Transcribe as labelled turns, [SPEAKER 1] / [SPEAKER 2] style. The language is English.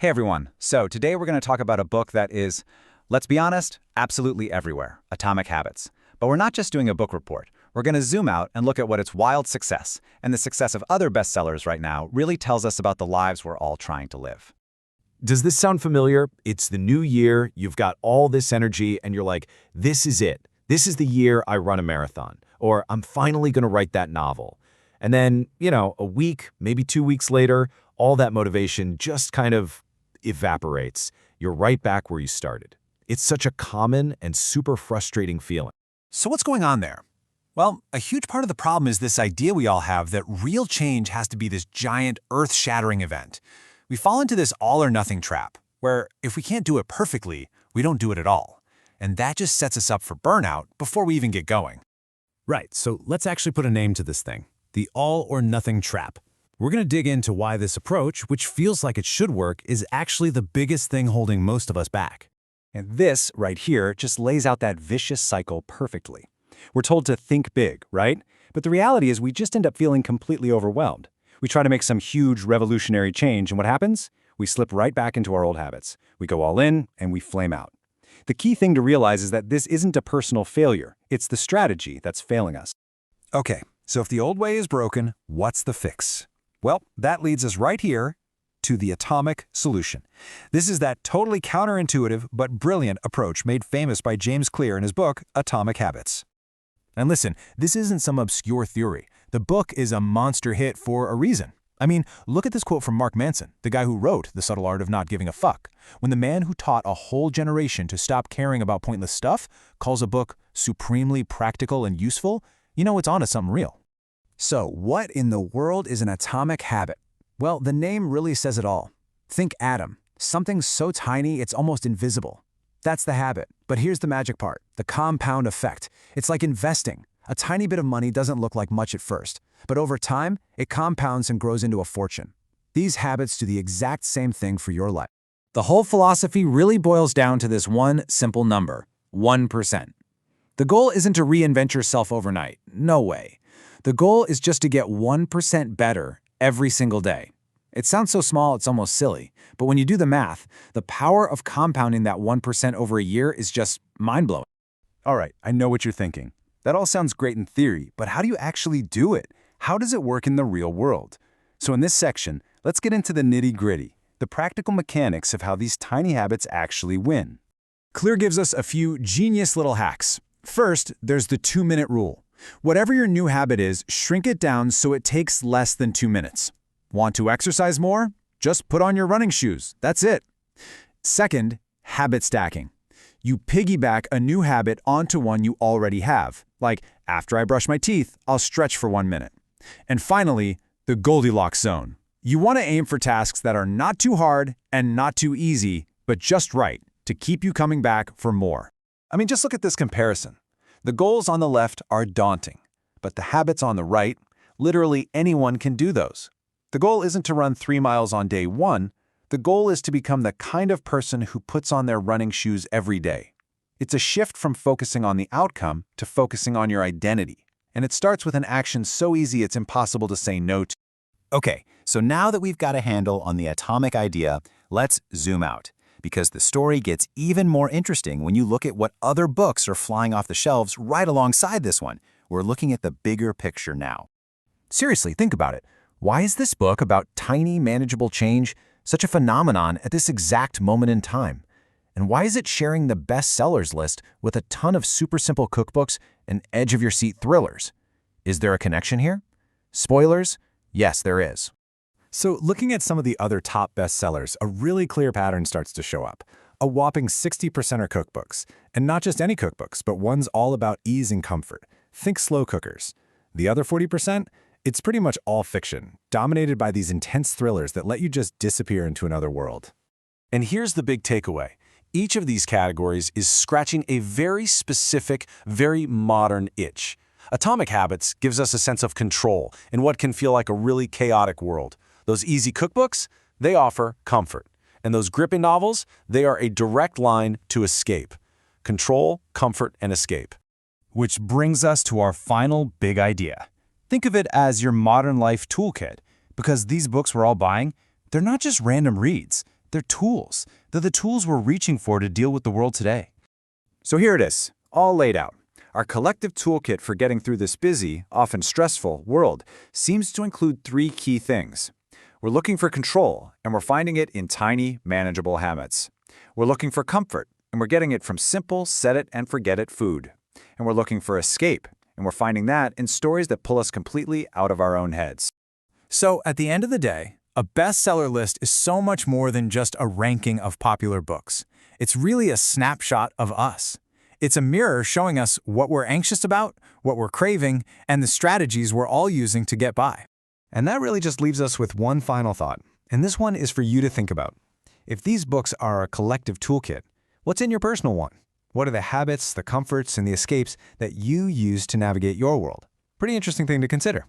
[SPEAKER 1] Hey everyone, so today we're going to talk about a book that is, let's be honest, absolutely everywhere, Atomic Habits. But we're not just doing a book report. We're going to zoom out and look at what its wild success, and the success of other bestsellers right now, really tells us about the lives we're all trying to live.
[SPEAKER 2] Does this sound familiar? It's the new year, you've got all this energy, and you're like, this is it. This is the year I run a marathon, or I'm finally going to write that novel. And then, a week, maybe 2 weeks later, all that motivation just kind of evaporates. You're right back where you started. It's such a common and super frustrating feeling.
[SPEAKER 3] So what's going on there? Well, a huge part of the problem is this idea we all have that real change has to be this giant, earth-shattering event. We fall into this all-or-nothing trap, where if we can't do it perfectly, we don't do it at all. And that just sets us up for burnout before we even get going.
[SPEAKER 4] Right, so let's actually put a name to this thing, the all-or-nothing trap. We're going to dig into why this approach, which feels like it should work, is actually the biggest thing holding most of us back.
[SPEAKER 1] And this, right here, just lays out that vicious cycle perfectly. We're told to think big, right? But the reality is we just end up feeling completely overwhelmed. We try to make some huge revolutionary change, and what happens? We slip right back into our old habits. We go all in, and we flame out. The key thing to realize is that this isn't a personal failure. It's the strategy that's failing us.
[SPEAKER 3] Okay, so if the old way is broken, what's the fix? Well, that leads us right here to the atomic solution. This is that totally counterintuitive but brilliant approach made famous by James Clear in his book, Atomic Habits. And listen, this isn't some obscure theory. The book is a monster hit for a reason. I mean, look at this quote from Mark Manson, the guy who wrote The Subtle Art of Not Giving a Fuck. When the man who taught a whole generation to stop caring about pointless stuff calls a book supremely practical and useful, it's onto something real.
[SPEAKER 5] So, what in the world is an atomic habit? Well, the name really says it all. Think atom, something so tiny it's almost invisible. That's the habit. But here's the magic part, the compound effect. It's like investing. A tiny bit of money doesn't look like much at first, but over time, it compounds and grows into a fortune. These habits do the exact same thing for your life.
[SPEAKER 1] The whole philosophy really boils down to this one simple number, 1%. The goal isn't to reinvent yourself overnight. No way. The goal is just to get 1% better every single day. It sounds so small it's almost silly, but when you do the math, the power of compounding that 1% over a year is just mind-blowing.
[SPEAKER 3] All right, I know what you're thinking. That all sounds great in theory, but how do you actually do it? How does it work in the real world? So in this section, let's get into the nitty-gritty, the practical mechanics of how these tiny habits actually win.
[SPEAKER 4] Clear gives us a few genius little hacks. First, there's the 2-minute rule. Whatever your new habit is, shrink it down so it takes less than 2 minutes. Want to exercise more? Just put on your running shoes. That's it. Second, habit stacking. You piggyback a new habit onto one you already have. Like, after I brush my teeth, I'll stretch for 1 minute. And finally, the Goldilocks zone. You want to aim for tasks that are not too hard and not too easy, but just right to keep you coming back for more.
[SPEAKER 3] I mean, just look at this comparison. The goals on the left are daunting, but the habits on the right, literally anyone can do those. The goal isn't to run 3 miles on day 1. The goal is to become the kind of person who puts on their running shoes every day. It's a shift from focusing on the outcome to focusing on your identity. And it starts with an action so easy it's impossible to say no to.
[SPEAKER 1] Okay, so now that we've got a handle on the atomic idea, let's zoom out. Because the story gets even more interesting when you look at what other books are flying off the shelves right alongside this one. We're looking at the bigger picture now. Seriously, think about it. Why is this book about tiny, manageable change such a phenomenon at this exact moment in time? And why is it sharing the bestsellers list with a ton of super simple cookbooks and edge-of-your-seat thrillers? Is there a connection here? Spoilers? Yes, there is.
[SPEAKER 4] So looking at some of the other top bestsellers, a really clear pattern starts to show up. A whopping 60% are cookbooks. And not just any cookbooks, but ones all about ease and comfort. Think slow cookers. The other 40%? It's pretty much all fiction, dominated by these intense thrillers that let you just disappear into another world.
[SPEAKER 3] And here's the big takeaway. Each of these categories is scratching a very specific, very modern itch. Atomic Habits gives us a sense of control in what can feel like a really chaotic world. Those easy cookbooks, they offer comfort. And those gripping novels, they are a direct line to escape. Control, comfort, and escape.
[SPEAKER 6] Which brings us to our final big idea. Think of it as your modern life toolkit, because these books we're all buying, they're not just random reads. They're tools. They're the tools we're reaching for to deal with the world today.
[SPEAKER 4] So here it is, all laid out. Our collective toolkit for getting through this busy, often stressful, world seems to include 3 key things. We're looking for control, and we're finding it in tiny, manageable habits. We're looking for comfort, and we're getting it from simple, set-it-and-forget-it food. And we're looking for escape, and we're finding that in stories that pull us completely out of our own heads.
[SPEAKER 5] So, at the end of the day, a bestseller list is so much more than just a ranking of popular books. It's really a snapshot of us. It's a mirror showing us what we're anxious about, what we're craving, and the strategies we're all using to get by.
[SPEAKER 3] And that really just leaves us with one final thought, and this one is for you to think about. If these books are a collective toolkit, what's in your personal one? What are the habits, the comforts, and the escapes that you use to navigate your world? Pretty interesting thing to consider.